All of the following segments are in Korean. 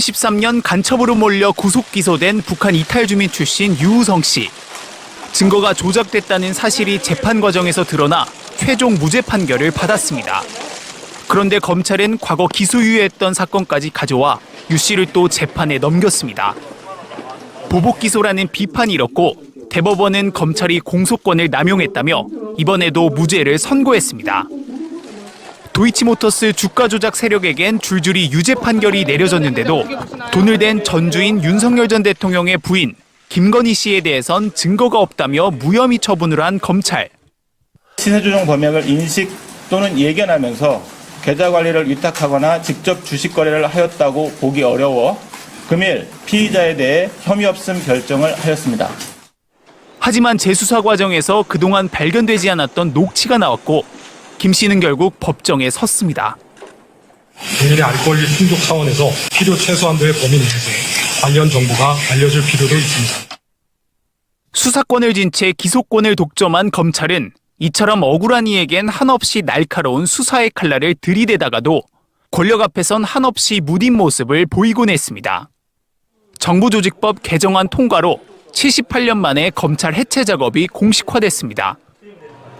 2013년 간첩으로 몰려 구속 기소된 북한 이탈 주민 출신 유우성 씨. 증거가 조작됐다는 사실이 재판 과정에서 드러나 최종 무죄 판결을 받았습니다. 그런데 검찰은 과거 기소유예했던 사건까지 가져와 유 씨를 또 재판에 넘겼습니다. 보복 기소라는 비판이 일었고 대법원은 검찰이 공소권을 남용했다며 이번에도 무죄를 선고했습니다. 도이치모터스 주가 조작 세력에겐 줄줄이 유죄 판결이 내려졌는데도 돈을 댄 전주인 윤석열 전 대통령의 부인 김건희 씨에 대해선 증거가 없다며 무혐의 처분을 한 검찰. 시세 조정 범행을 인식 또는 예견하면서 계좌 관리를 위탁하거나 직접 주식 거래를 하였다고 보기 어려워 금일 피의자에 대해 혐의 없음 결정을 하였습니다. 하지만 재수사 과정에서 그동안 발견되지 않았던 녹취가 나왔고 김 씨는 결국 법정에 섰습니다. 국민의 알 권리 충족 차원에서 필요 최소한도의 범위 내에서 관련 정보가 알려질 필요도 있습니다. 수사권을 쥔 채 기소권을 독점한 검찰은 이처럼 억울한 이에겐 한없이 날카로운 수사의 칼날을 들이대다가도 권력 앞에선 한없이 무딘 모습을 보이곤 했습니다. 정부조직법 개정안 통과로 78년 만에 검찰 해체 작업이 공식화됐습니다.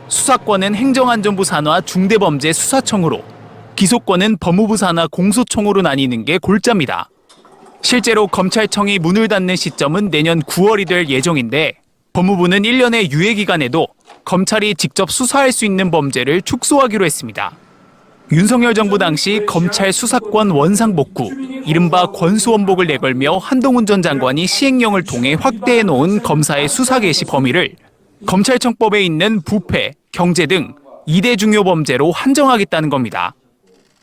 수사권은 행정안전부 산하 중대범죄수사청으로, 기소권은 법무부 산하 공소청으로 나뉘는 게 골자입니다. 실제로 검찰청이 문을 닫는 시점은 내년 9월이 될 예정인데 법무부는 1년의 유예 기간에도 검찰이 직접 수사할 수 있는 범죄를 축소하기로 했습니다. 윤석열 정부 당시 검찰 수사권 원상복구, 이른바 권수원복을 내걸며 한동훈 전 장관이 시행령을 통해 확대해놓은 검사의 수사 개시 범위를 검찰청법에 있는 부패, 경제 등 2대 중요 범죄로 한정하겠다는 겁니다.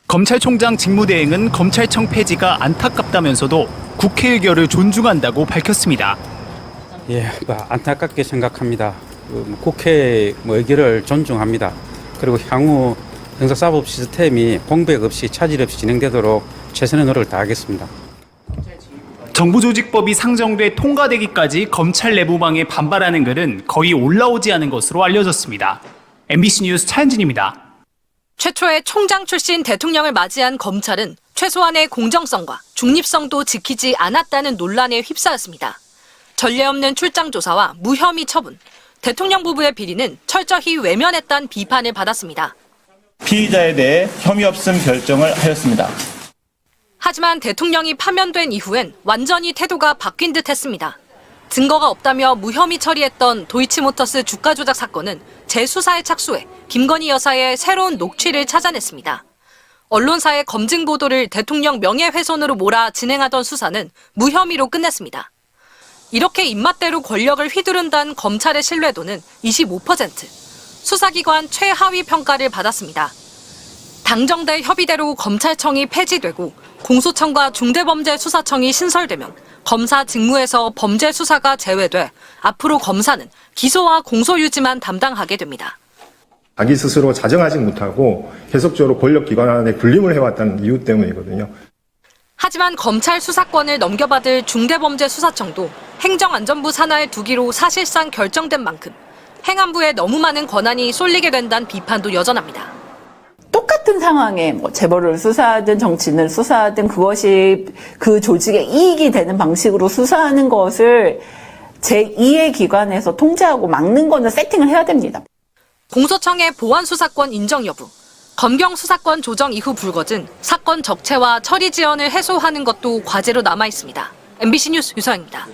검찰총장 직무대행은 검찰청 폐지가 안타깝다면서도 국회 의결을 존중한다고 밝혔습니다. 안타깝게 생각합니다. 국회 의결을 존중합니다. 그리고 향후 형사사법 시스템이 공백 없이 차질 없이 진행되도록 최선의 노력을 다하겠습니다. 정부조직법이 상정돼 통과되기까지 검찰 내부망에 반발하는 글은 거의 올라오지 않은 것으로 알려졌습니다. MBC 뉴스 차현진입니다. 최초의 총장 출신 대통령을 맞이한 검찰은 최소한의 공정성과 중립성도 지키지 않았다는 논란에 휩싸였습니다. 전례 없는 출장 조사와 무혐의 처분, 대통령 부부의 비리는 철저히 외면했다는 비판을 받았습니다. 피의자에 대해 혐의 없음 결정을 하였습니다. 하지만 대통령이 파면된 이후엔 완전히 태도가 바뀐 듯 했습니다. 증거가 없다며 무혐의 처리했던 도이치모터스 주가 조작 사건은 재수사에 착수해 김건희 여사의 새로운 녹취를 찾아냈습니다. 언론사의 검증 보도를 대통령 명예훼손으로 몰아 진행하던 수사는 무혐의로 끝냈습니다. 이렇게 입맛대로 권력을 휘두른다는 검찰의 신뢰도는 25%, 수사기관 최하위 평가를 받았습니다. 당정대 협의대로 검찰청이 폐지되고 공소청과 중대범죄수사청이 신설되면 검사 직무에서 범죄 수사가 제외돼 앞으로 검사는 기소와 공소 유지만 담당하게 됩니다. 자기 스스로 자정하지 못하고 계속적으로 권력기관에 군림을 해왔다는 이유 때문이거든요. 하지만 검찰 수사권을 넘겨받을 중대범죄수사청도 행정안전부 산하에 두기로 사실상 결정된 만큼 행안부에 너무 많은 권한이 쏠리게 된다는 비판도 여전합니다. 똑같은 상황에 재벌을 수사하든 정치인을 수사하든 그것이 그 조직의 이익이 되는 방식으로 수사하는 것을 제2의 기관에서 통제하고 막는 거는 세팅을 해야 됩니다. 공소청의 보완수사권 인정 여부, 검경 수사권 조정 이후 불거진 사건 적체와 처리 지연을 해소하는 것도 과제로 남아 있습니다. MBC 뉴스 유서영입니다.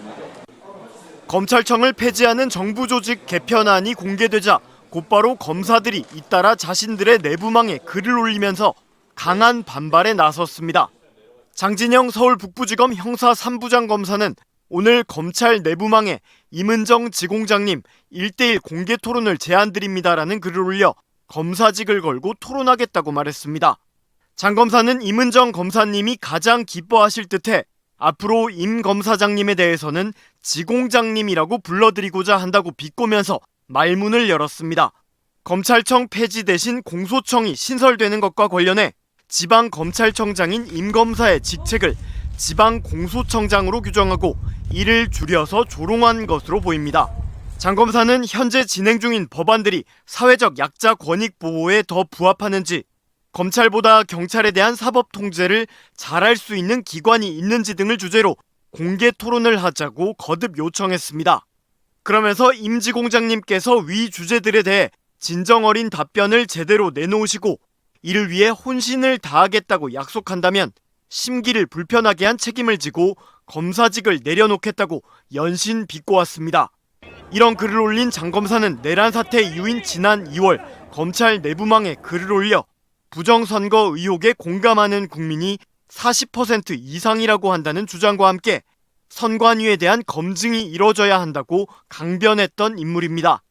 검찰청을 폐지하는 정부 조직 개편안이 공개되자 곧바로 검사들이 잇따라 자신들의 내부망에 글을 올리면서 강한 반발에 나섰습니다. 장진영 서울 북부지검 형사 3부장 검사는 오늘 검찰 내부망에 임은정 지공장님 1대1 공개 토론을 제안드립니다라는 글을 올려 검사직을 걸고 토론하겠다고 말했습니다. 장 검사는 임은정 검사님이 가장 기뻐하실 듯해 앞으로 임 검사장님에 대해서는 지공장님이라고 불러드리고자 한다고 비꼬면서 말문을 열었습니다. 검찰청 폐지 대신 공소청이 신설되는 것과 관련해 지방검찰청장인 임 검사의 직책을 지방공소청장으로 규정하고 이를 줄여서 조롱한 것으로 보입니다. 장 검사는 현재 진행 중인 법안들이 사회적 약자 권익 보호에 더 부합하는지, 검찰보다 경찰에 대한 사법 통제를 잘할 수 있는 기관이 있는지 등을 주제로 공개 토론을 하자고 거듭 요청했습니다. 그러면서 임지공장님께서 위 주제들에 대해 진정 어린 답변을 제대로 내놓으시고 이를 위해 혼신을 다하겠다고 약속한다면 심기를 불편하게 한 책임을 지고 검사직을 내려놓겠다고 연신 비꼬았습니다. 이런 글을 올린 장 검사는 내란 사태 이후인 지난 2월 검찰 내부망에 글을 올려 부정선거 의혹에 공감하는 국민이 40% 이상이라고 한다는 주장과 함께 선관위에 대한 검증이 이뤄져야 한다고 강변했던 인물입니다.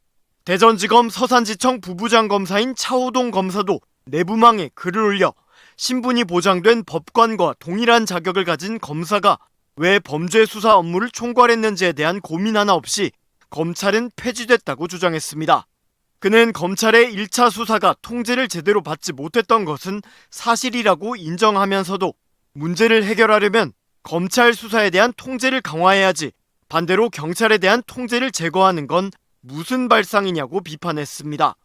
대전지검 서산지청 부부장 검사인 차호동 검사도 내부망에 글을 올려 신분이 보장된 법관과 동일한 자격을 가진 검사가 왜 범죄 수사 업무를 총괄했는지에 대한 고민 하나 없이 검찰은 폐지됐다고 주장했습니다. 그는 검찰의 1차 수사가 통제를 제대로 받지 못했던 것은 사실이라고 인정하면서도 문제를 해결하려면 검찰 수사에 대한 통제를 강화해야지 반대로 경찰에 대한 통제를 제거하는 건 무슨 발상이냐고 비판했습니다.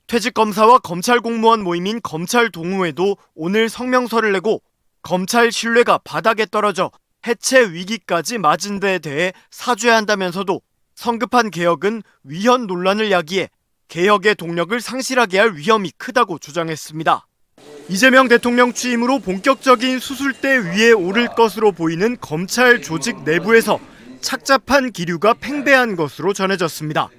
퇴직검사와 검찰 공무원 모임인 검찰동호회도 오늘 성명서를 내고 검찰 신뢰가 바닥에 떨어져 해체 위기까지 맞은 데에 대해 사죄한다면서도 성급한 개혁은 위헌 논란을 야기해 개혁의 동력을 상실하게 할 위험이 크다고 주장했습니다. 이재명 대통령 취임으로 본격적인 수술대 위에 오를 것으로 보이는 검찰 조직 내부에서 착잡한 기류가 팽배한 것으로 전해졌습니다.